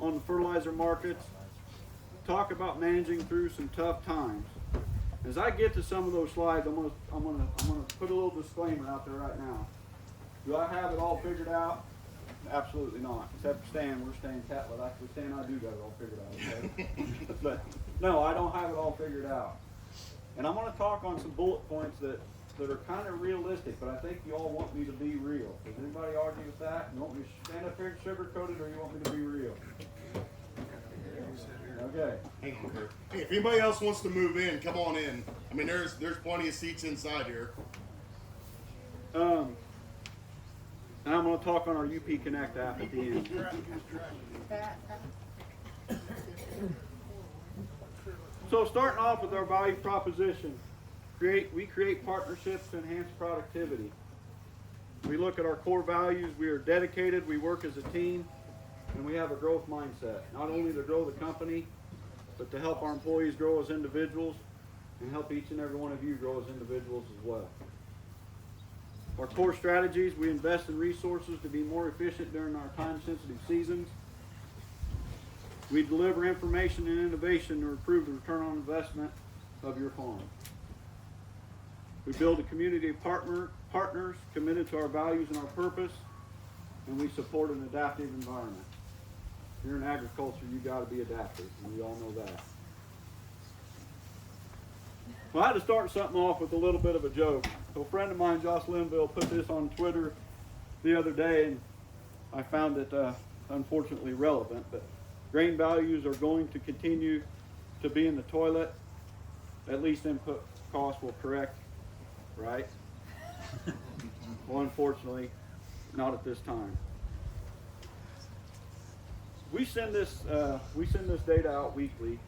on the fertilizer markets, talk about managing through some tough times. As I get to some of those slides, I'm gonna put a little disclaimer out there right now. Do I have it all figured out? Absolutely not. Except Stan, we're Stan Catlett. Actually, Stan, I do got it all figured out. Okay? But no, I don't have it all figured out. And I'm going to talk on some bullet points that are kind of realistic, but I think you all want me to be real. Does anybody argue with that? You want me to stand up here and sugarcoat it, or you want me to be real? Okay. Hang on, Curt. Hey, if anybody else wants to move in, come on in. I mean, there's plenty of seats inside here. And I'm going to talk on our UP Connect app at the end. So starting off with our value proposition, we create partnerships to enhance productivity. We look at our core values. We are dedicated, we work as a team, and we have a growth mindset. Not only to grow the company, but to help our employees grow as individuals and help each and every one of you grow as individuals as well. Our core strategies, we invest in resources to be more efficient during our time-sensitive seasons. We deliver information and innovation to improve the return on investment of your farm. We build a community of partners committed to our values and our purpose, and we support an adaptive environment. If you're in agriculture, you got to be adaptive, and we all know that. Well, I had to start something off with a little bit of a joke. So a friend of mine, Josh Linville, put this on Twitter the other day, and I found it unfortunately relevant. But grain values are going to continue to be in the toilet. At least input costs will correct, right? Well, unfortunately, not at this time. We send this data out weekly,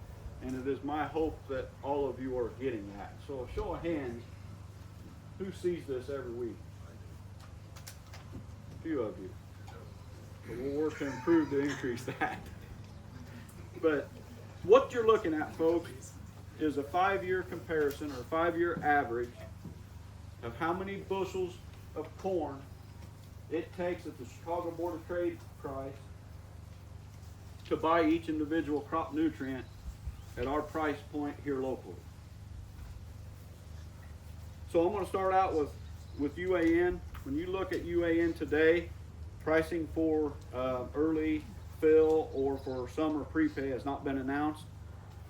and it is my hope that all of you are getting that. So a show of hands, who sees this every week? A few of you. So we'll work to improve to increase that. But what you're looking at, folks, is a 5-year comparison or 5-year average of how many bushels of corn it takes at the Chicago Board of Trade price to buy each individual crop nutrient at our price point here locally. So I'm going to start out with UAN. When you look at UAN today, pricing for early fill or for summer prepay has not been announced,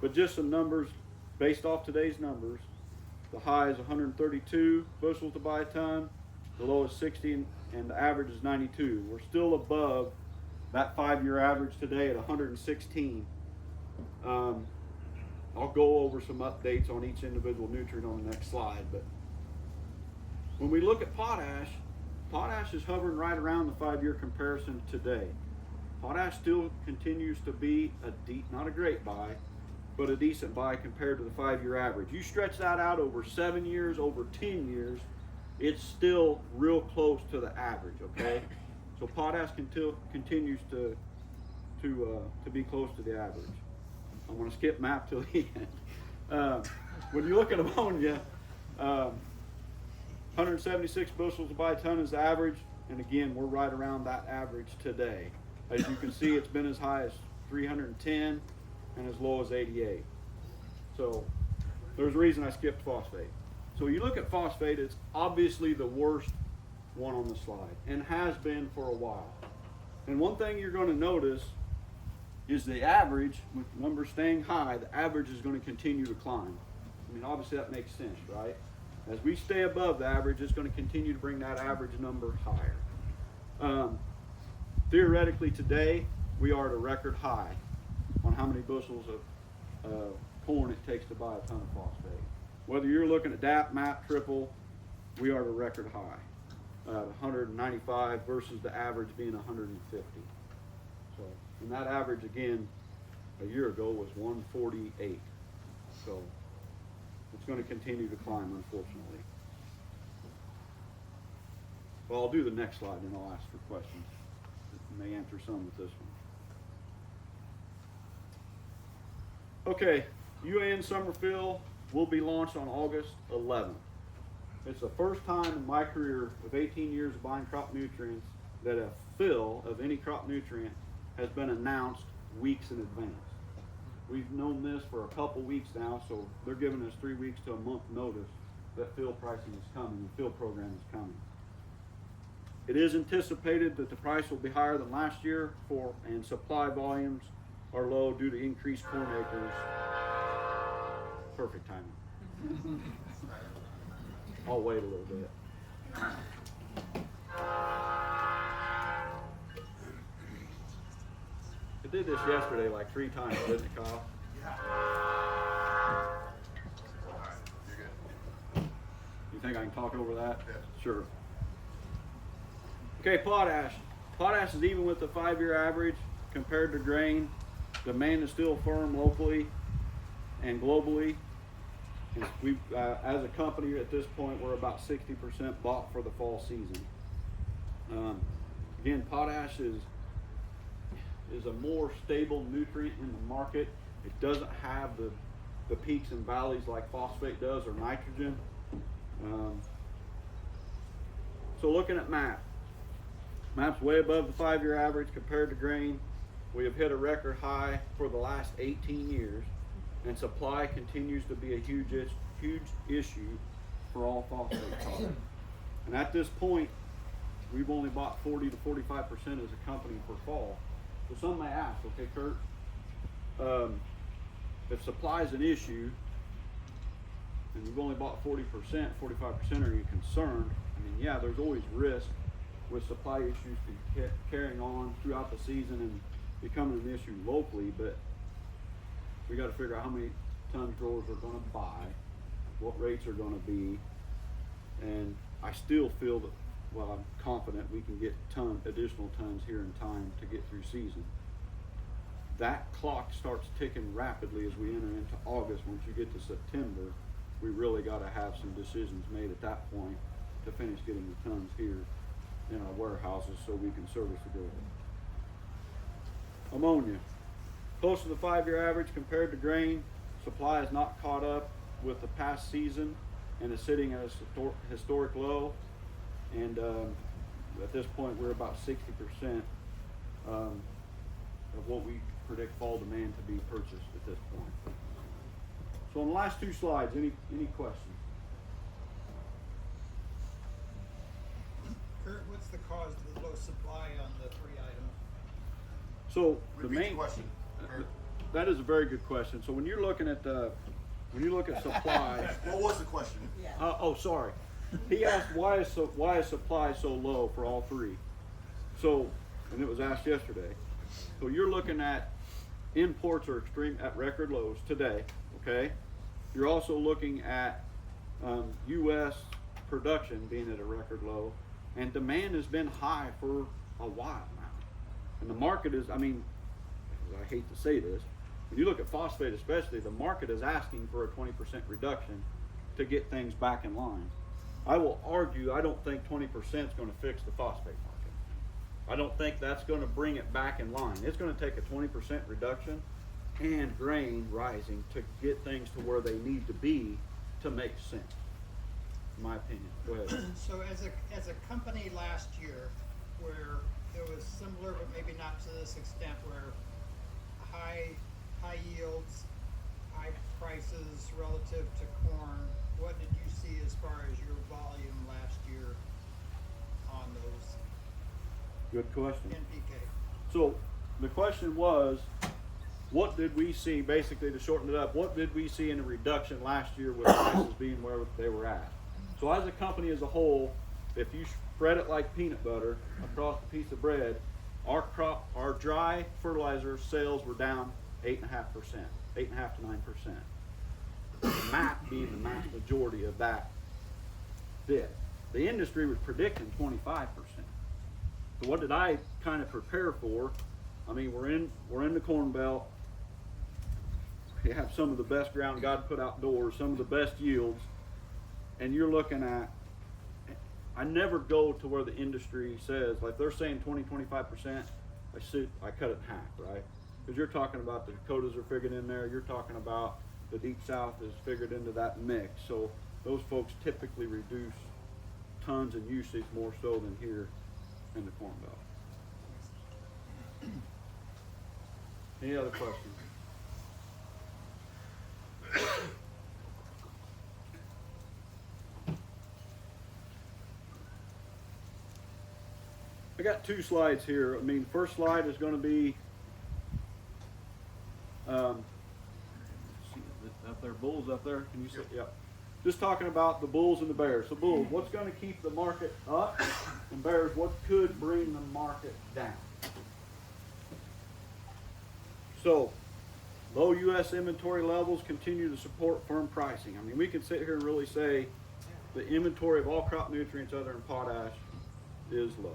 but just some numbers based off today's numbers. The high is 132 bushels to buy a ton, the low is 60, and the average is 92. We're still above that 5-year average today at 116. I'll go over some updates on each individual nutrient on the next slide, but when we look at potash is hovering right around the 5-year comparison today. Potash still continues to be not a great buy, but a decent buy compared to the 5-year average. You stretch that out over 7 years, over 10 years, it's still real close to the average, okay? So potash continues to be close to the average. I'm going to skip MAP till the end. When you look at ammonia, 176 bushels to buy a ton is the average, and again, we're right around that average today. As you can see, it's been as high as 310 and as low as 88. So there's a reason I skipped phosphate. So you look at phosphate, it's obviously the worst one on the slide, and has been for a while. And one thing you're going to notice is the average, with numbers staying high, the average is going to continue to climb. I mean, obviously that makes sense, right? As we stay above the average, it's going to continue to bring that average number higher. Theoretically today, we are at a record high on how many bushels of corn it takes to buy a ton of phosphate. Whether you're looking at DAP, MAP, triple, we are at a record high, 195 versus the average being 150. So, and that average again a year ago was 148. So it's going to continue to climb, unfortunately. Well, I'll do the next slide and I'll ask for questions. You may answer some with this one. Okay, UAN summer fill will be launched on August 11th. It's the first time in my career of 18 years of buying crop nutrients that a fill of any crop nutrient has been announced weeks in advance. We've known this for a couple weeks now, so they're giving us 3 weeks to a month notice that field pricing is coming, the field program is coming. It is anticipated that the price will be higher than last year and supply volumes are low due to increased corn acres. Perfect timing. I'll wait a little bit. I did this yesterday like 3 times, didn't it, Kyle? You think I can talk over that? Yeah. Sure. Okay, potash. Potash is even with the 5-year average compared to grain. Demand is still firm locally and globally. We, as a company at this point, we're about 60% bought for the fall season. Again, potash is a more stable nutrient in the market. It doesn't have the peaks and valleys like phosphate does or nitrogen. So looking at MAP's way above the 5-year average compared to grain. We have hit a record high for the last 18 years, and supply continues to be a huge issue for all phosphate products. And at this point, we've only bought 40 to 45% as a company for fall. So some may ask, okay, Kurt, if supply is an issue and you've only bought 40%, 45%, are you concerned? I mean, yeah, there's always risk with supply issues carrying on throughout the season and becoming an issue locally, but we got to figure out how many tons growers are going to buy, what rates are going to be, and I still feel that, well, I'm confident we can get additional tons here in time to get through season. That clock starts ticking rapidly as we enter into August. Once you get to September, we really got to have some decisions made at that point to finish getting the tons here in our warehouses so we can service the growers. Ammonia, close to the 5-year average compared to grain. Supply is not caught up with the past season and is sitting at a historic low. And at this point, we're about 60% of what we predict fall demand to be purchased at this point. So on the last 2 slides, any questions? Kurt, what's the cause of the low supply on the 3 items? So the Repeat main the question. that is a very good question. So when you're looking at supply, What was the question? oh sorry, he asked why is supply so low for all 3? So, and it was asked yesterday. So you're looking at imports are at record lows today. Okay, you're also looking at U.S. production being at a record low, and demand has been high for a while now. And the market is, I mean, I hate to say this, when you look at phosphate especially, the market is asking for a 20% reduction to get things back in line. I will argue, I don't think 20% is going to fix the phosphate market. I don't think that's going to bring it back in line. It's going to take a 20% reduction and grain rising to get things to where they need to be to make sense, in my opinion. Go ahead. So as a company last year, where it was similar but maybe not to this extent, where high yields, high prices relative to corn, what did you see as far as your volume last year on those Good question. NPK? So the question was, what did we see, basically to shorten it up, what did we see in a reduction last year with prices being where they were at? So as a company as a whole, if you spread it like peanut butter across a piece of bread, our dry fertilizer sales were down 8.5%, 8.5 to 9%. MAP being the mass majority of that bit. The industry was predicting 25%. So what did I kind of prepare for? I mean, we're in the Corn Belt. We have some of the best ground God put outdoors, some of the best yields, and you're looking at, I never go to where the industry says, like they're saying 20-25%, I cut it in half, right? Because you're talking about the Dakotas are figured in there, you're talking about the Deep South is figured into that mix. So those folks typically reduce tons and usage more so than here in the Corn Belt. Any other questions? I got two slides here. I mean, first slide is going to be see, up there, bulls up there. Can you see? Yep. Just talking about the bulls and the bears. So bulls, what's going to keep the market up? And bears, what could bring the market down? So, low U.S. inventory levels continue to support firm pricing. I mean, we can sit here and really say the inventory of all crop nutrients other than potash is low.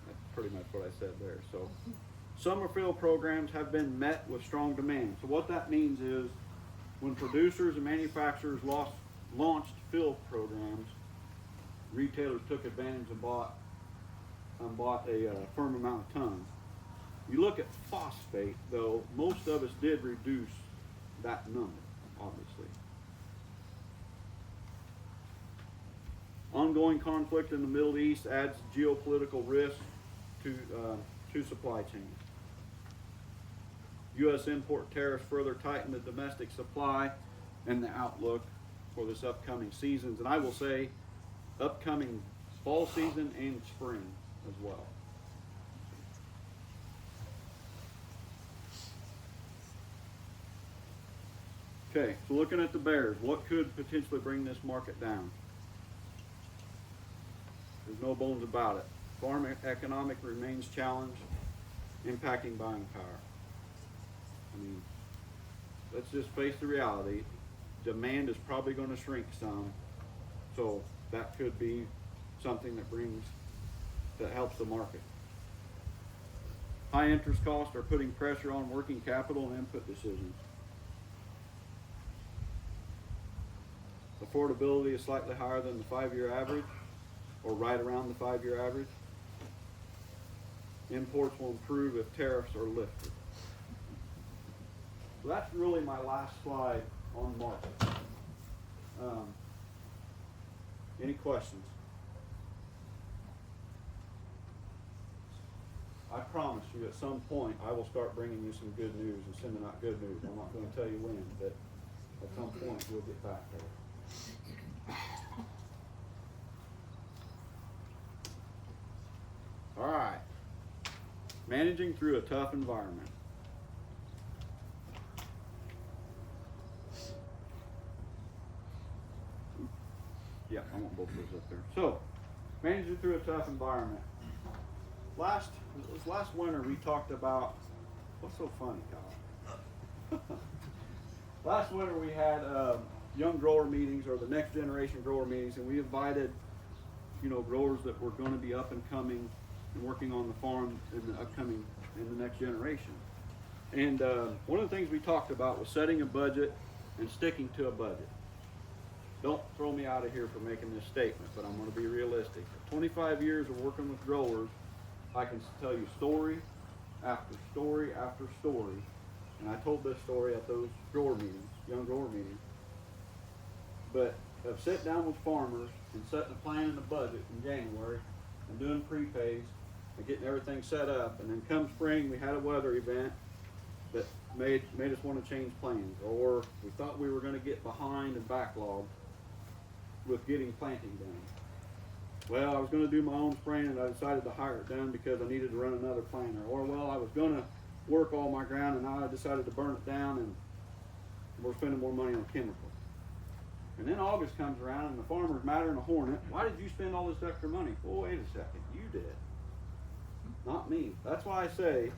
That's pretty much what I said there. So, summer fill programs have been met with strong demand. So what that means is when producers and manufacturers launched fill programs, retailers took advantage and bought a firm amount of tons. You look at phosphate, though, most of us did reduce that number, obviously. Ongoing conflict in the Middle East adds geopolitical risk to supply chains. U.S. import tariffs further tighten the domestic supply and the outlook for this upcoming seasons. And I will say, upcoming fall season and spring as well. Okay, so looking at the bears, what could potentially bring this market down? There's no bones about it. Farm economic remains challenged, impacting buying power. I mean, let's just face the reality. Demand is probably going to shrink some, so that could be something that helps the market. High interest costs are putting pressure on working capital and input decisions. Affordability is slightly higher than the 5-year average, or right around the 5-year average. Imports will improve if tariffs are lifted. So that's really my last slide on market. Any questions? I promise you at some point I will start bringing you some good news and sending out good news. I'm not going to tell you when, but at some point we'll get back there. All right. Managing through a tough environment. Yeah, I want both those up there. So, managing through a tough environment. Last winter we talked about, what's so funny, Kyle? Last winter we had young grower meetings, or the next generation grower meetings, and we invited, growers that were going to be up and coming and working on the farm in the next generation. And one of the things we talked about was setting a budget and sticking to a budget. Don't throw me out of here for making this statement, but I'm going to be realistic. 25 years of working with growers, I can tell you story after story after story, and I told this story at those grower meetings, young grower meetings, but of sitting down with farmers and setting a plan and a budget in January and doing prepays and getting everything set up, and then come spring we had a weather event that made us want to change plans, or we thought we were going to get behind and backlogged with getting planting done. Well, I was going to do my own spraying and I decided to hire it done because I needed to run another planter. Or, well, I was going to work all my ground and now I decided to burn it down and we're spending more money on chemicals. And then August comes around and the farmer's madder than a hornet. Why did you spend all this extra money? Well, wait a second, you did. Not me. That's why I say,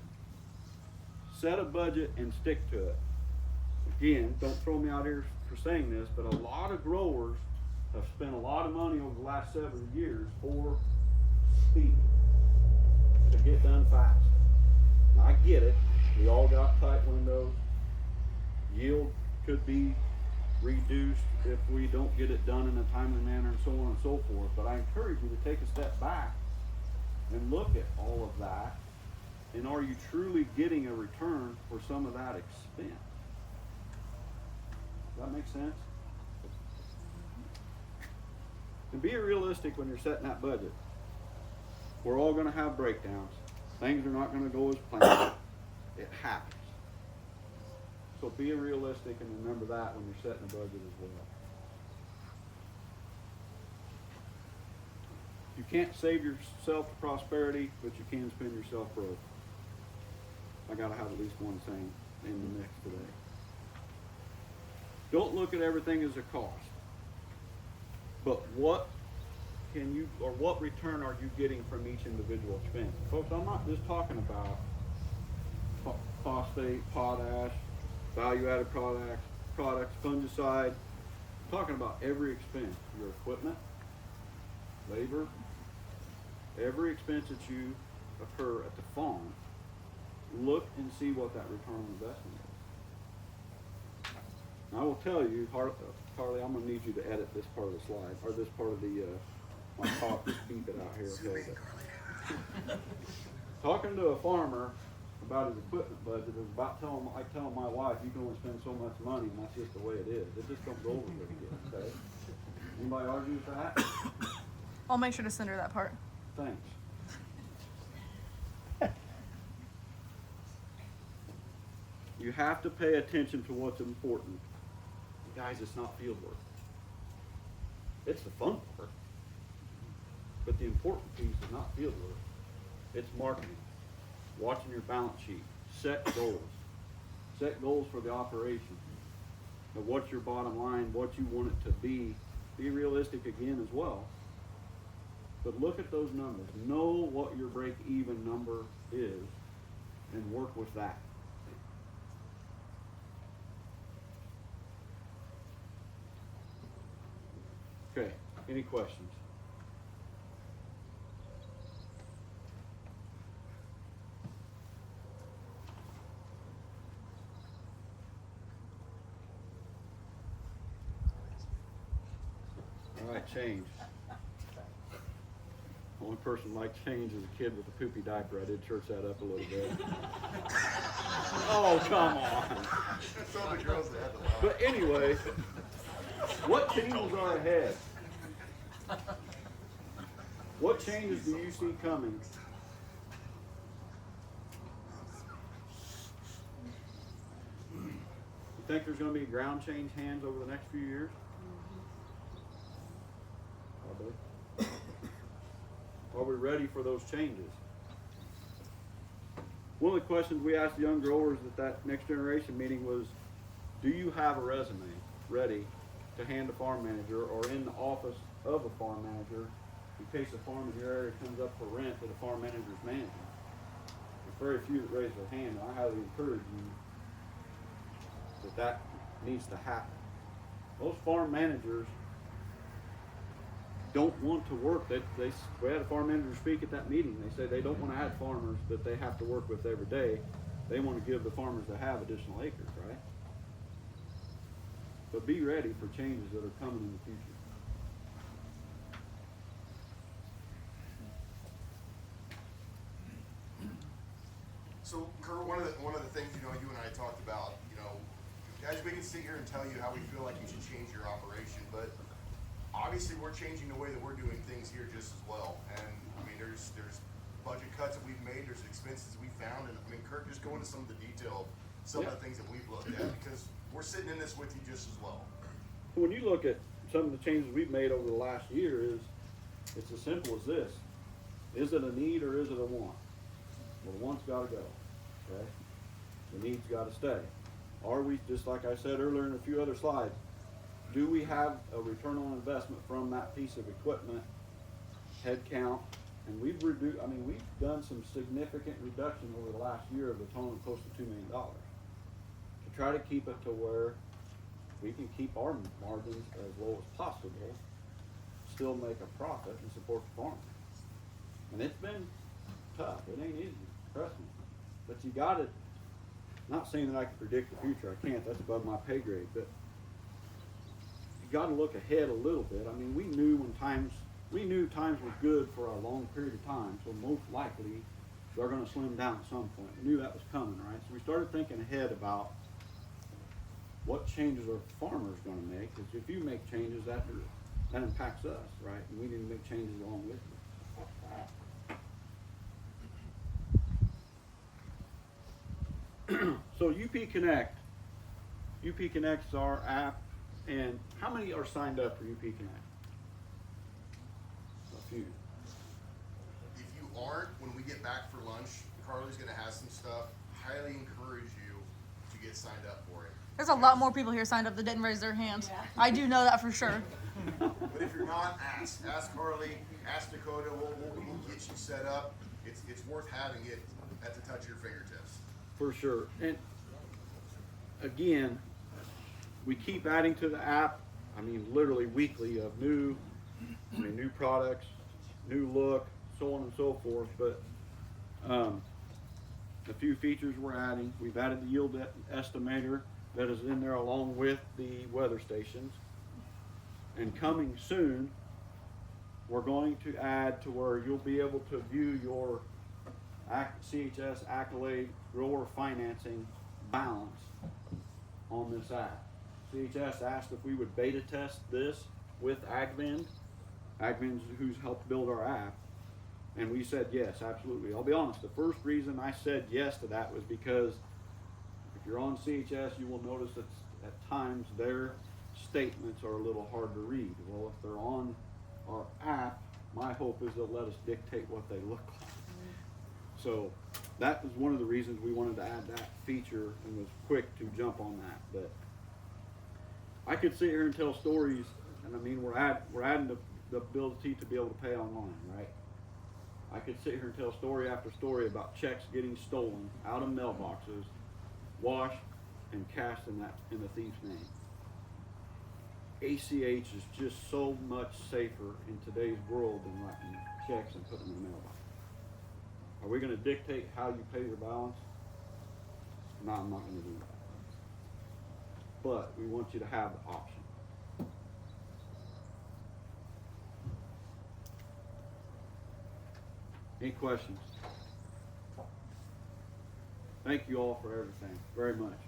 set a budget and stick to it. Again, don't throw me out here for saying this, but a lot of growers have spent a lot of money over the last several years for speed to get done fast. Now, I get it. We all got tight windows. Yield could be reduced if we don't get it done in a timely manner and so on and so forth. But I encourage you to take a step back and look at all of that. And are you truly getting a return for some of that expense? Does that make sense? And be realistic when you're setting that budget. We're all going to have breakdowns. Things are not gonna go as planned. It happens. So be realistic and remember that when you're setting a budget as well. You can't save yourself to prosperity, but you can spend yourself broke. I gotta have at least one saying in the mix today. Don't look at everything as a cost, but what can you, or what return are you getting from each individual expense? Folks, I'm not just talking about phosphate, potash, value-added products, fungicide. I'm talking about every expense, your equipment, labor, every expense that you occur at the farm. Look and see what that return on investment is. And I will tell you, Harley, I'm gonna need you to edit this part of the slide, or this part of the, my talk, just keep it out here. Okay? Talking to a farmer about his equipment budget is about telling my wife, you can only spend so much money, and that's just the way it is. It just don't go over very good, okay? Anybody argue with that? I'll make sure to send her that part. Thanks. You have to pay attention to what's important. Guys, it's not field work. It's the fun part. But the important piece is not field work. It's marketing. Watching your balance sheet. Set goals. Set goals for the operation. But what's your bottom line? What you want it to be. Be realistic again as well. But look at those numbers. Know what your break-even number is and work with that. Okay, any questions? All right, change. Only person like change is a kid with a poopy diaper. I did church that up a little bit. Oh, come on. That's all the girls that had to laugh. But anyway, what changes are ahead? What changes do you see coming? You think there's going to be ground change hands over the next few years? Probably. Are we ready for those changes? One of the questions we asked the young growers at that next generation meeting was, do you have a resume ready to hand a farm manager or in the office of a farm manager in case a farm in your area comes up for rent that a farm manager is managing? There's very few that raise their hand, and I highly encourage you that needs to happen. Those farm managers don't want to work. We had a farm manager speak at that meeting. They said they don't want to have farmers that they have to work with every day. They want to give the farmers that have additional acres, right? But be ready for changes that are coming in the future. So, Curt, one of the things, you and I talked about, guys, we can sit here and tell you how we feel like you should change your operation, but obviously we're changing the way that we're doing things here just as well. And I mean, there's budget cuts that we've made, there's expenses we found, and I mean, Curt, just go into some of the detail of some of the things that we've looked at, because we're sitting in this with you just as well. When you look at some of the changes we've made over the last year, it's as simple as this. Is it a need or is it a want? Well, the want's got to go, okay? The need's got to stay. Are we, just like I said earlier in a few other slides, do we have a return on investment from that piece of equipment, head count? And we've done some significant reduction over the last year of the total close to $2 million to try to keep it to where we can keep our margins as low as possible, still make a profit and support the farm. And it's been tough. It ain't easy, trust me. But you got to, not saying that I can predict the future, I can't, that's above my pay grade, but you got to look ahead a little bit. I mean, we knew times were good for a long period of time, so most likely they're going to slim down at some point. We knew that was coming, right? So we started thinking ahead about what changes are farmers going to make, because if you make changes, that impacts us, right? And we need to make changes along with you. So UP Connect's our app, and how many are signed up for UP Connect? A few. If you aren't, when we get back for lunch, Carly's gonna have some stuff. Highly encourage you to get signed up for it. There's a lot more people here signed up that didn't raise their hands. I do know that for sure. But if you're not, ask Carly, ask Dakota. We'll get you set up. It's worth having it at the touch of your fingertips. For sure. And again, we keep adding to the app. I mean, literally weekly of new products, new look, so on and so forth. But a few features we're adding. We've added the yield estimator that is in there along with the weather stations. And coming soon, we're going to add to where you'll be able to view your CHS Accolade grower financing balance on this app. CHS asked if we would beta test this with Agvend. Agvend's who's helped build our app. And we said yes, absolutely. I'll be honest, the first reason I said yes to that was because if you're on CHS, you will notice that at times their statements are a little hard to read. Well, if they're on our app, my hope is they'll let us dictate what they look like. So that was one of the reasons we wanted to add that feature and was quick to jump on that. But I could sit here and tell stories, and I mean we're adding the ability to be able to pay online, right? I could sit here and tell story after story about checks getting stolen out of mailboxes, washed, and cashed in the thief's name. ACH is just so much safer in today's world than writing checks and putting them in the mailbox. Are we going to dictate how you pay your balance? No, I'm not going to do that. But we want you to have the option. Any questions? Thank you all for everything, very much.